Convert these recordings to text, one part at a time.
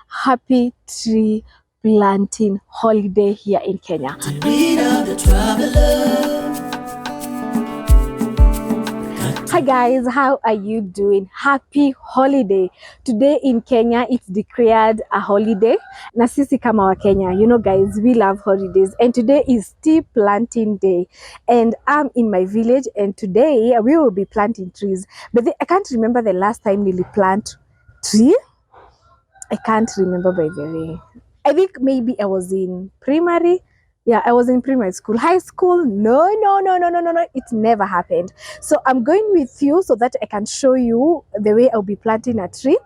happy tree planting holiday here in Kenya. Hi guys, how are you doing? Happy holiday. Today in Kenya it's declared a holiday. Na sisi kama wa Kenya, you know guys, we love holidays, and today is tree planting day, and I'm in my village, and today we will be planting trees. But I can't remember the last time we plant tree. I can't remember by the way. I think maybe I was in primary. Yeah, I was in primary school. High school, no. It never happened. So I'm going with you so that I can show you the way I'll be planting a tree.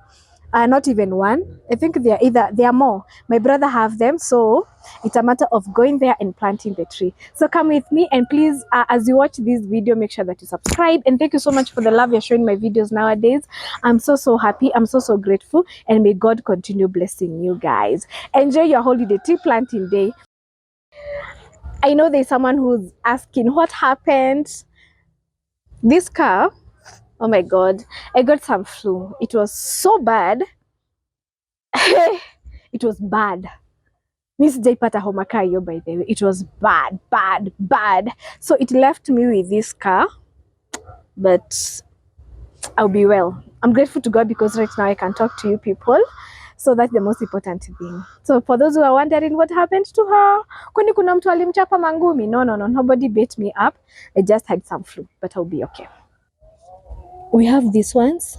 Not even one. I think they are more. My brother have them, so it's a matter of going there and planting the tree. So come with me, and please, as you watch this video, make sure that you subscribe. And thank you so much for the love you're showing my videos nowadays. I'm so happy. I'm so grateful, and may God continue blessing you guys. Enjoy your holiday tree planting day. I know there's someone who's asking what happened. This car, oh my God, I got some flu. It was so bad. It was bad. Miss Jaipata Homakayo, by the way. It was bad. So it left me with this car, but I'll be well. I'm grateful to God because right now I can talk to you people. So that's the most important thing. So for those who are wondering what happened to her, kwani kuna mtu alimchapa mangumi? No, nobody beat me up. I just had some flu, but I'll be okay. We have these ones,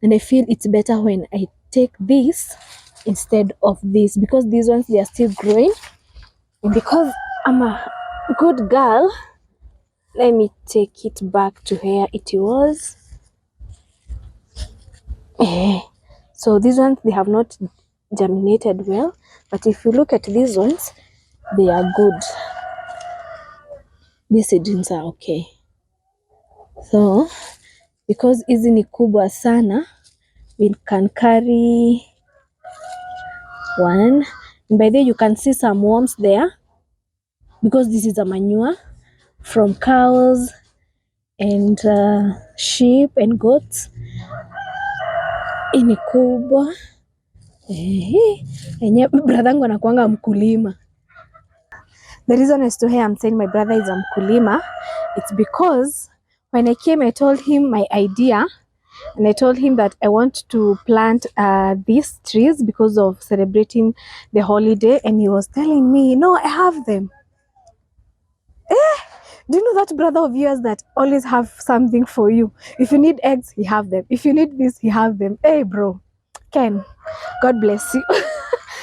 and I feel it's better when I take this instead of this, because these ones, they are still growing, and because I'm a good girl, let me take it back to where it was. So these ones, they have not germinated well, but if you look at these ones, they are good. These seedlings are okay. So because hizi ni kubwa sana, we can carry one. And by the way, you can see some worms there, because this is a manure from cows and sheep and goats. Ini kubwa. Enye brother yangu anakuanga mkulima. The reason as to why I'm saying my brother is a mkulima, it's because when I came, I told him my idea, and I told him that I want to plant these trees because of celebrating the holiday, and he was telling me, no, I have them. Do you know that brother of yours that always have something for you? If you need eggs, he have them. If you need this, he have them. Hey bro, Ken, God bless you.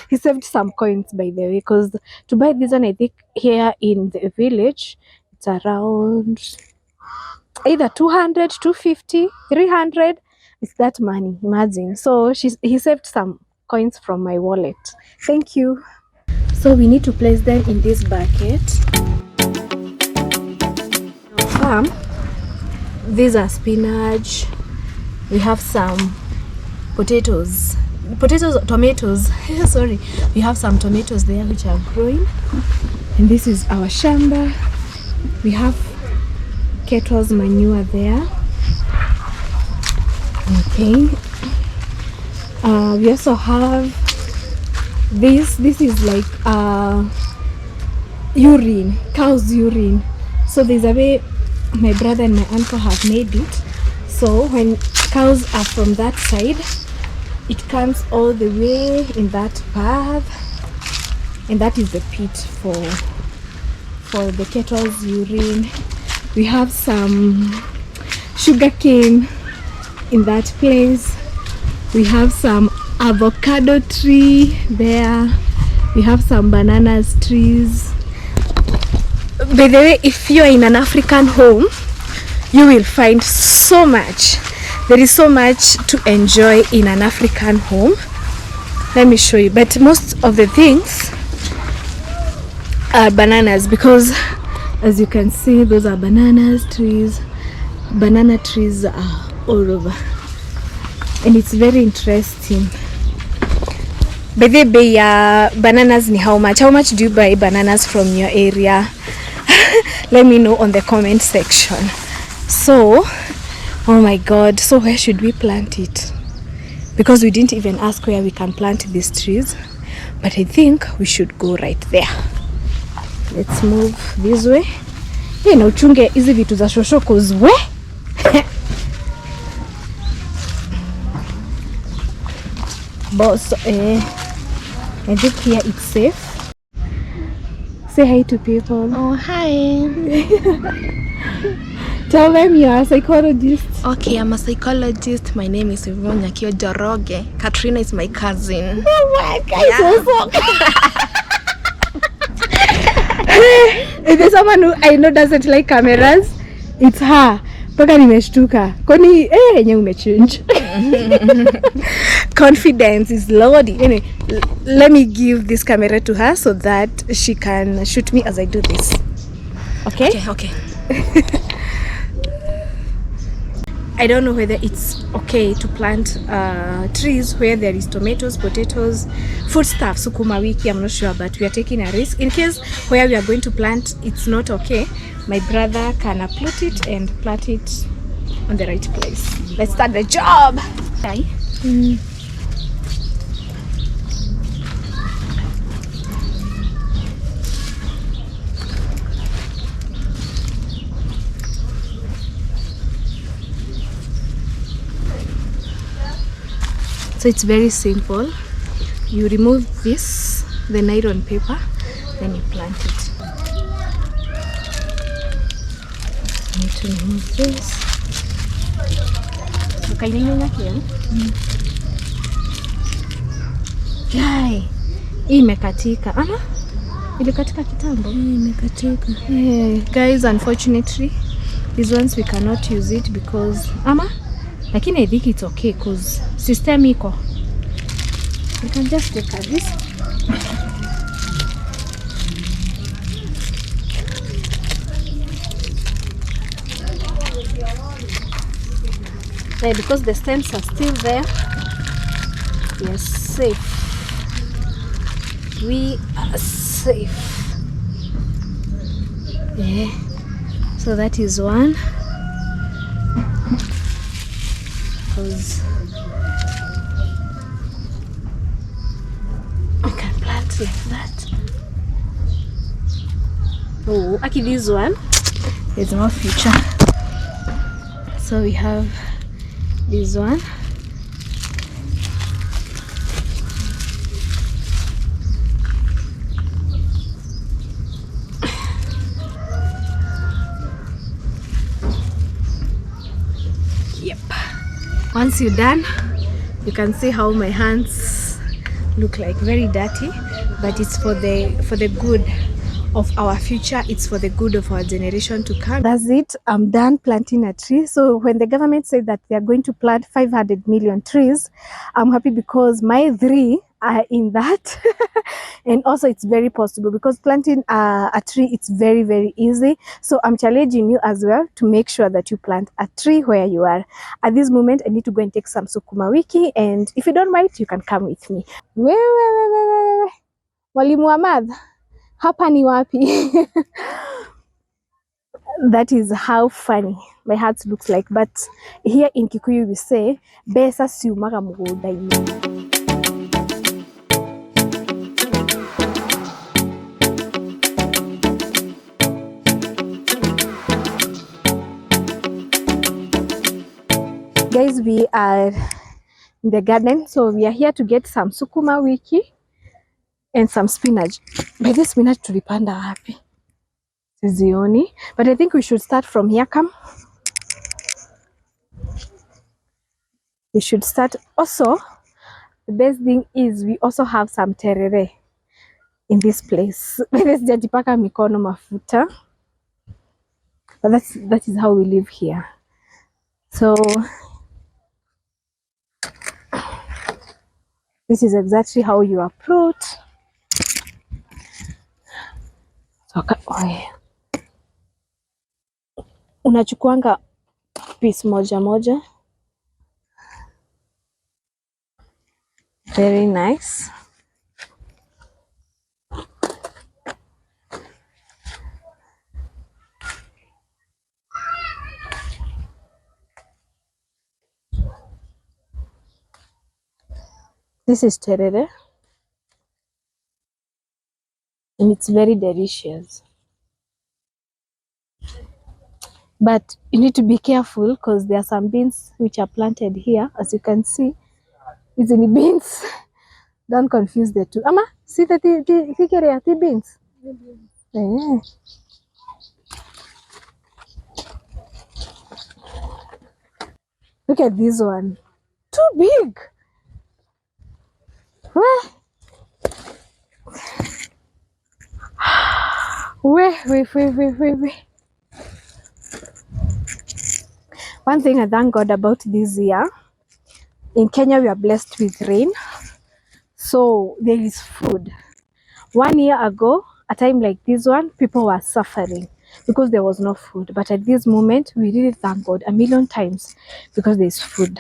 He saved some coins, by the way, because to buy this one, I think here in the village, it's around either 200, 250, 300. It's that money, imagine. So he saved some coins from my wallet. Thank you. So we need to place them in this bucket. Farm, these are spinach. We have some tomatoes, sorry. We have some tomatoes there which are growing, and this is our shamba. We have kettle's manure there. Okay. We also have this is like urine, cow's urine. So there's a way my brother and my uncle have made it. So when cows are from that side, it comes all the way in that path, and that is the pit for the kettle's urine. We have some sugar cane in that place. We have some avocado tree there. We have some bananas trees. By the way, if you are in an African home, you will find so much. There is so much to enjoy in an African home. Let me show you. But most of the things are bananas, because as you can see, those are bananas trees. Banana trees are all over, and it's very interesting. By the way, bananas ni how much? How much do you buy bananas from your area? Let me know on the comment section. So, oh my God, so where should we plant it? because we didn't even ask where we can plant these trees, but I think we should go right there. Let's move this way. Hey, na uchunge hizi vitu za shosho cause we boss, I think here it's safe. Say hi to people. Oh, hi. Tell them you're a psychologist. Okay, I'm a psychologist. My name is Ivonya Joroge. Katrina is my cousin. Oh my God, if there's someone who I know doesn't like cameras, it's her. Paka nimeshtuka. Kwani yenye umechange. Confidence is loading. Anyway, let me give this camera to her so that she can shoot me as I do this. Okay? Okay. I don't know whether it's okay to plant trees where there is tomatoes, potatoes, foodstuff, sukuma wiki, I'm not sure, but we are taking a risk. In case where we are going to plant it's not okay, my brother can uproot it and plant it on the right place. Let's start the job. Okay. So it's very simple. You remove this, the nylon paper, then you plant it. You need to remove this. Guy, hii imekatika. Ama? Ilikatika kitambo? Imekatika. Guys, unfortunately, these ones we cannot use it because ama? Lakini I think it's okay because system iko. You can just take this. Yeah, because the stems are still there, we are safe. We are safe. Yeah. So that is one. Because I can plant like that. Oh, actually this one is more future. So we have this one. Yep. Once you're done, you can see how my hands look like very dirty, but it's for the good of our future. It's for the good of our generation to come. That's it. I'm done planting a tree. So when the government said that they are going to plant 500 million trees, I'm happy because my 3 are in that. And also it's very possible because planting a tree, it's very, very easy. So I'm challenging you as well to make sure that you plant a tree where you are. At this moment, I need to go and take some sukuma wiki, and if you don't mind, you can come with me. Mwalimu wa math, hapa ni wapi? That is how funny my heart looks like. But here in Kikuyu we say, besa siumaga mugunda-ini. Guys, we are in the garden, so we are here to get some sukuma wiki and some spinach. By this spinach tulipanda wapi? Sizioni, but I think we should start from here. Come, we should start. Also, the best thing is we also have some terere in this place. Sijajipaka mikono mafuta, but that is how we live here. So this is exactly how you approach. Unachukuanga piece moja moja. Very nice. This is terere, and it's very delicious. But you need to be careful because there are some beans which are planted here, as you can see. These are the beans. Don't confuse the two. Ama, see the beans. Eh. Look at this one. Too big. Where? Wait. One thing I thank God about this year, in Kenya we are blessed with rain. So there is food. 1 year ago, a time like this one, people were suffering because there was no food. But at this moment, we really thank God a million times because there is food.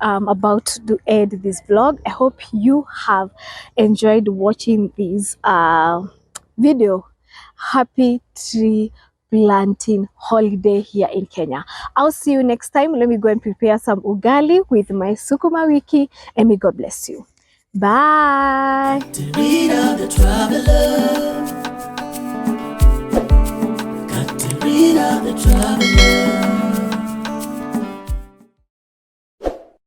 About to end this vlog. I hope you have enjoyed watching this video. Happy tree planting holiday here in Kenya. I'll see you next time. Let me go and prepare some ugali with my sukuma wiki, and may God bless you. Bye. Got to read out the traveler.